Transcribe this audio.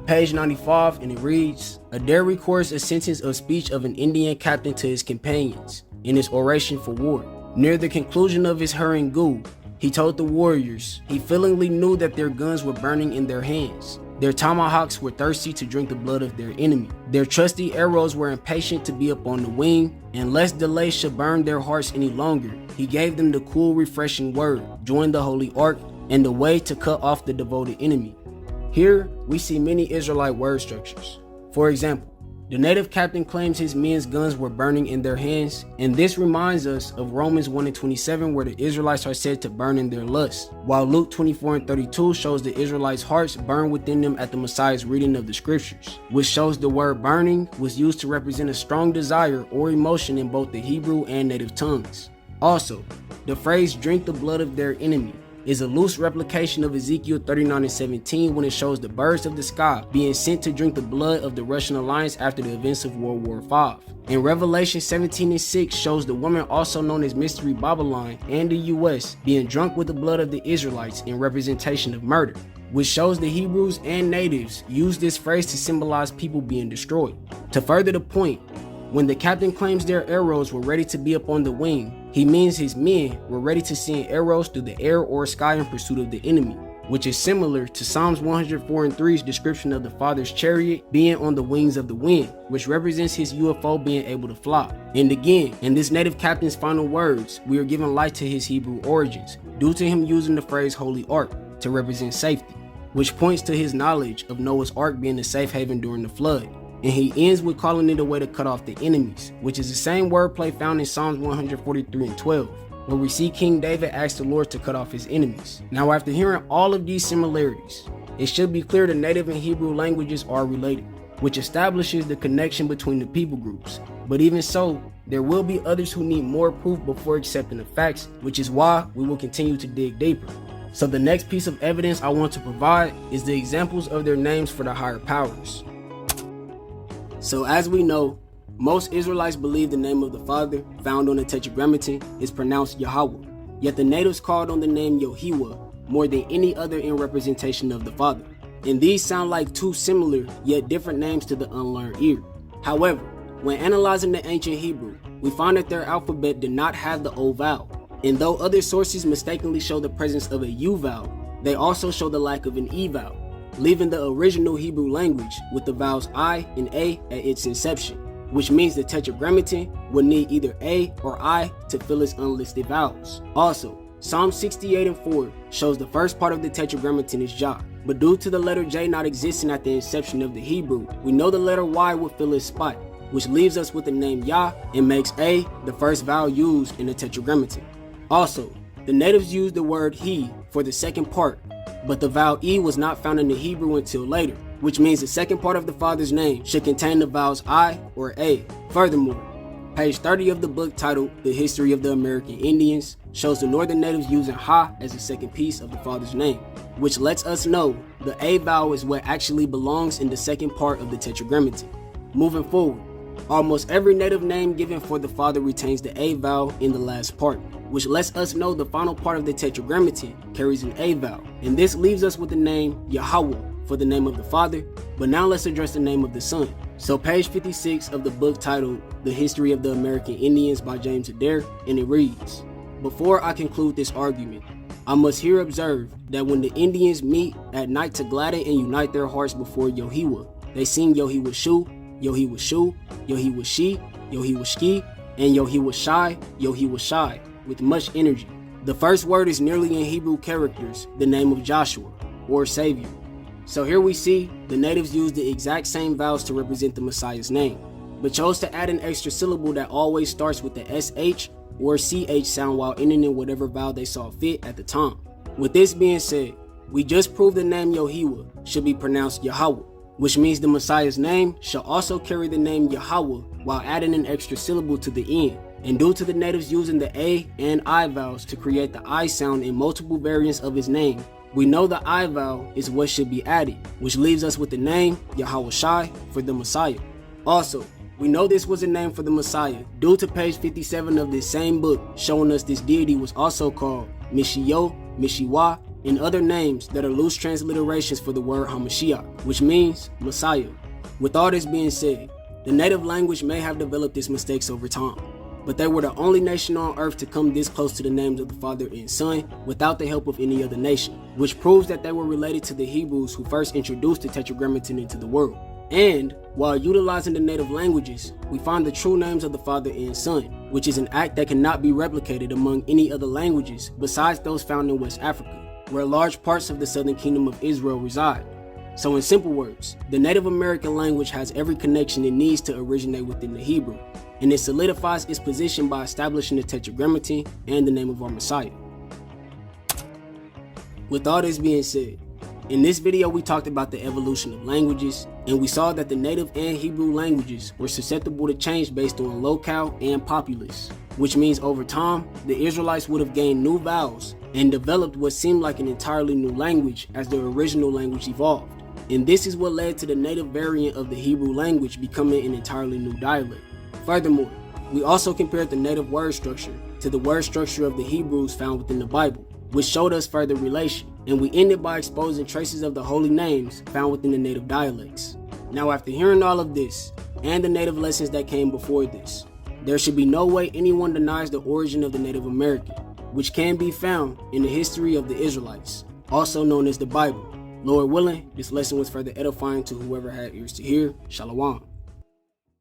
Page 95, and it reads, Adair records a sentence of speech of an Indian captain to his companions in his oration for war. Near the conclusion of his harangue, he told the warriors he feelingly knew that their guns were burning in their hands. Their tomahawks were thirsty to drink the blood of their enemy. Their trusty arrows were impatient to be up on the wing, and lest delay should burn their hearts any longer, he gave them the cool, refreshing word, join the holy ark, and the way to cut off the devoted enemy. Here, we see many Israelite word structures. For example, the native captain claims his men's guns were burning in their hands, and this reminds us of Romans 1:27, where the Israelites are said to burn in their lust, while Luke 24:32 shows the Israelites' hearts burn within them at the Messiah's reading of the scriptures, which shows the word burning was used to represent a strong desire or emotion in both the Hebrew and native tongues. Also, the phrase drink the blood of their enemy is a loose replication of Ezekiel 39:17 when it shows the birds of the sky being sent to drink the blood of the Russian alliance after the events of World War V. And Revelation 17:6 shows the woman also known as Mystery Babylon and the US being drunk with the blood of the Israelites in representation of murder, which shows the Hebrews and natives used this phrase to symbolize people being destroyed. To further the point, when the captain claims their arrows were ready to be up on the wing, he means his men were ready to send arrows through the air or sky in pursuit of the enemy, which is similar to Psalms 104:3's description of the Father's chariot being on the wings of the wind, which represents his UFO being able to fly. And again, in this native captain's final words, we are given light to his Hebrew origins, due to him using the phrase holy ark to represent safety, which points to his knowledge of Noah's ark being a safe haven during the flood. And he ends with calling it a way to cut off the enemies, which is the same wordplay found in Psalms 143:12, where we see King David ask the Lord to cut off his enemies. Now, after hearing all of these similarities, it should be clear the native and Hebrew languages are related, which establishes the connection between the people groups. But even so, there will be others who need more proof before accepting the facts, which is why we will continue to dig deeper. So the next piece of evidence I want to provide is the examples of their names for the higher powers. So as we know, most Israelites believe the name of the Father, found on the Tetragrammaton, is pronounced Yahweh, yet the natives called on the name Yohewah more than any other in representation of the Father. And these sound like two similar yet different names to the unlearned ear. However, when analyzing the ancient Hebrew, we find that their alphabet did not have the O vowel, and though other sources mistakenly show the presence of a U vowel, they also show the lack of an E vowel, leaving the original Hebrew language with the vowels I and A at its inception, which means the Tetragrammaton would need either A or I to fill its unlisted vowels. Also, Psalm 68:4 shows the first part of the Tetragrammaton is Jah, but due to the letter J not existing at the inception of the Hebrew, we know the letter Y will fill its spot, which leaves us with the name Yah and makes A the first vowel used in the Tetragrammaton. Also, the natives used the word He for the second part, but the vowel E was not found in the Hebrew until later, which means the second part of the Father's name should contain the vowels I or A. Furthermore, page 30 of the book titled The History of the American Indians shows the northern natives using Ha as the second piece of the Father's name, which lets us know the A vowel is what actually belongs in the second part of the Tetragrammaton. Moving forward, almost every native name given for the Father retains the A vowel in the last part, which lets us know the final part of the Tetragrammaton carries an A vowel, and this leaves us with the name Yahweh for the name of the Father. But now let's address the name of the Son. So page 56 of the book titled The History of the American Indians by James Adair, and it reads, Before I conclude this argument, I must here observe that when the Indians meet at night to gladden and unite their hearts before Yohewah, they sing Yohewah Shu, Yohewah Shu, Yohewah Shi, Yohewah Shki, and Yohewah Shai, Yohewah Shai, with much energy. The first word is nearly in Hebrew characters, the name of Joshua, or Savior. So here we see the natives used the exact same vowels to represent the Messiah's name, but chose to add an extra syllable that always starts with the SH or CH sound while ending in whatever vowel they saw fit at the time. With this being said, we just proved the name Yohewah should be pronounced Yahweh, which means the Messiah's name shall also carry the name Yahweh while adding an extra syllable to the end. And due to the natives using the A and I vowels to create the I sound in multiple variants of his name, we know the I vowel is what should be added, which leaves us with the name Yahweh Shai for the Messiah. Also, we know this was a name for the Messiah due to page 57 of this same book showing us this deity was also called Mishio, Mishiwa, and other names that are loose transliterations for the word Hamashiach, which means Messiah. With all this being said, the native language may have developed its mistakes over time, but they were the only nation on earth to come this close to the names of the Father and Son without the help of any other nation, which proves that they were related to the Hebrews who first introduced the Tetragrammaton into the world. And while utilizing the native languages, we find the true names of the Father and Son, which is an act that cannot be replicated among any other languages besides those found in West Africa, where large parts of the southern kingdom of Israel reside. So in simple words, the Native American language has every connection it needs to originate within the Hebrew, and it solidifies its position by establishing the Tetragrammaton and the name of our Messiah. With all this being said, in this video we talked about the evolution of languages, and we saw that the native and Hebrew languages were susceptible to change based on locale and populace, which means over time, the Israelites would have gained new vowels and developed what seemed like an entirely new language as their original language evolved. And this is what led to the native variant of the Hebrew language becoming an entirely new dialect. Furthermore, we also compared the native word structure to the word structure of the Hebrews found within the Bible, which showed us further relation, and we ended by exposing traces of the holy names found within the native dialects. Now, after hearing all of this, and the native lessons that came before this, there should be no way anyone denies the origin of the Native American, which can be found in the history of the Israelites, also known as the Bible. Lord willing, this lesson was further edifying to whoever had ears to hear. Shalom.